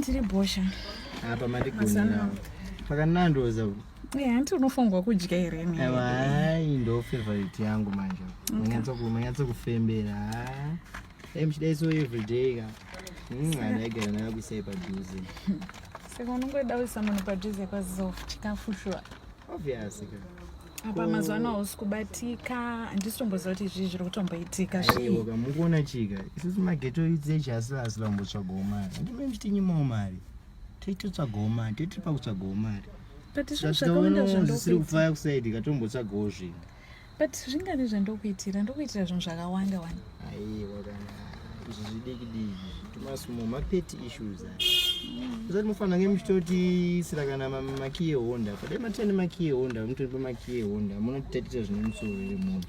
ndiri bosha. Apa mandigona. Pakanandoza. Hanti unofungwa kudya here ni. Hai ndo favorite yangu manje. Manyatso kufembera. Mchidai so every day ka. Anagera nayo kusai padhuze. Saka unongoda usamana padhuze kwaZof chikafu shwa. Obviously. Apa mazuva usikubatika handisitomboziva kuti izvi zviri kutomboitika aiwa mukuona chika isusu mageto idzechi asila kumbotsvagawo mari handime mchitinyimawo mari toitotsvagawo mari toitiri pakutsvagawo mari zvisiri kufaya kusaidi katombotsvagawo zvinhu but zvingani zvandokuitira ndokuitira zvinhu zvakawanda wani aiwa kana izvi zvidiki-diki tomasmo mapeti issues usati mufanira kunge muchitoti sira kana makiyi ehonda padai matende makiyi ehonda mutoripa makiyi ehonda munotitatita zvine musoro remunhu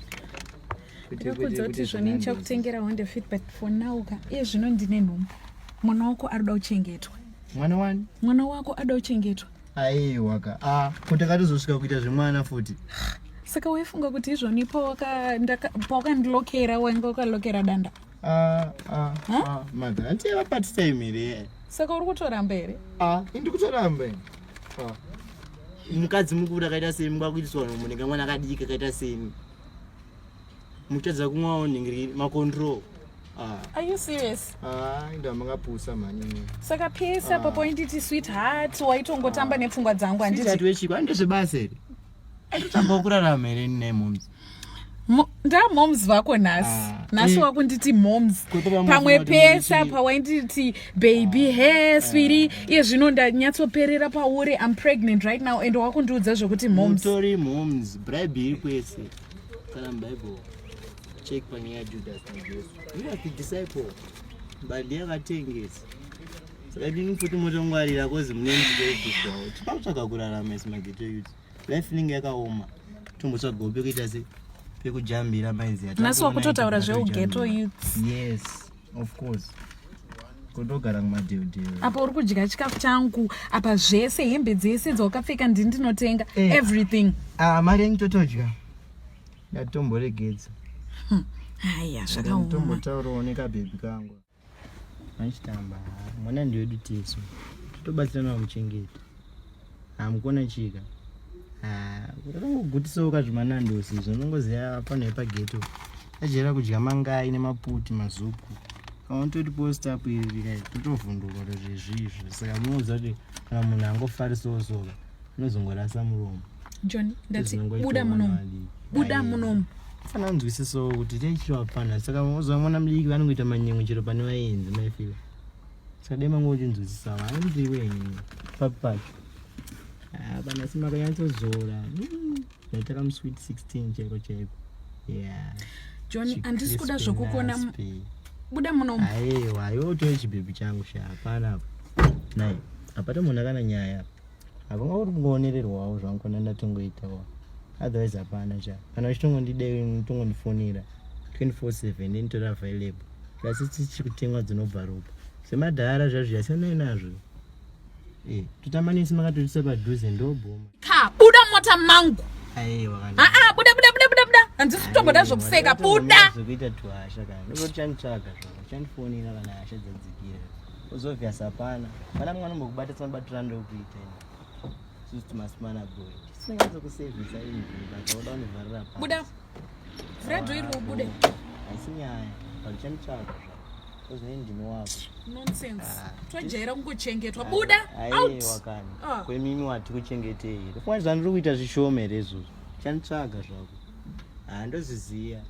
ndokudza kuti zvoni ndichakutengera honda fit but for now ka iye zvino ndine nhumbu mwana wako arikuda kuchengetwa mwana wani mwana wako ada kuchengetwa aiwa ka kuti akatozosvika kuita zvemwana futi saka waifunga kuti izvoni pawakandilokera wainge wakalokera danda madha handiva part time here saka uri kutoramba here indi kutoramba mukadzi mukuru akaita seni mungakuitiswa nomunenge mwana akadiki akaita seni mukutadza kumwawo ningiri macontrol are you serious ndo mangapusa mani saka pesa papoinditi sweetheart waitongotamba nepfungwa dzangu handiti wechiko andezvebasa here atotamba kurarama here ninaimoms ndamoms vako nhasi wakunditi moms pamwe pesa pawainditi baby hair swiri iye zvino ndanyatsoperera pauri I'm pregnant right now and wakundiudza zvokuti momstori moms bribe iri kwese kana mubible check panyaya Judas naJesu you are the disciple mbandi yakatengesa saka ndini futi motongwarira kozi mune mudediswawo tipakutsvaga kurarama isimageto youth life inenge yakaoma tombotsvagawo pekuita se pekujambira mainzi nhasi wakutotaura zveugeto youth yes of course kundogara kumadheudheu apa uri kudya chikafu changu apa zvese hembe dzese dzawakapfeka ndinotenga everything mari yangu totodya ndatomboregedza haya zvakaoma tombotaurawo nekabhebi kangu achitamba mwana ndiwedu tesu tobatsirana muchengeti hamukona chika urangogutisawo kazvimanandosi zvonongoziva pano yepageto ajera kudya mangai nemaputi mazupu kaunototi postapu iri totovhunduka zvezvizvo saka munoziva kuti kana munhu angofarisawo soka unozongorasa muromo John ndati buda munomu fana nzwisisawo kuti taichirwa pana saka unoziva mwana mudiki vanongoita manyengo chero pane vaenzi maifira saka dai mango uchinzwisisawo anoti iwenyu papi pacho bana simakanyatozora ndaitaka musweet 16 chaiko chaiko John handisi kuda zvokukona buda munomu aiwa iwoto chibhebi changu hapana nai apata munhu akana nyaya hakunga uri kungonererwawo zvangona ndatongoitawo otherwise hapana cha kana uchitongondidei togondifonera 24/7 ndinitora available kasi tichikutengwa dzinobva ropa semadhara zvazvo yasanai nazvo totamanisi makatotisa padhuze ndobhoma buda mota mangu aiwa buda handisi kutomboda zvokupfeka buda zvokuita tuhasha kana ndokoti chanitsvaga zvavo chandifonera kana hasha dzadzikira uzobvias hapana kana mwana mbokubata tsanobatira ndokuita susu timasimana boy tisingatsokusevhisa inzvimbo vakaoda unovharira buda fredo iri ubude haisi nyaya pari chanitsvaga zvavo ndinowako nonsense tojaira kungochengetwa buda aiwa kana kwemimi wati kuchengetei tofanira zvandiri kuita zvishoma here izvozvo chanitsvaga zvako handozviziya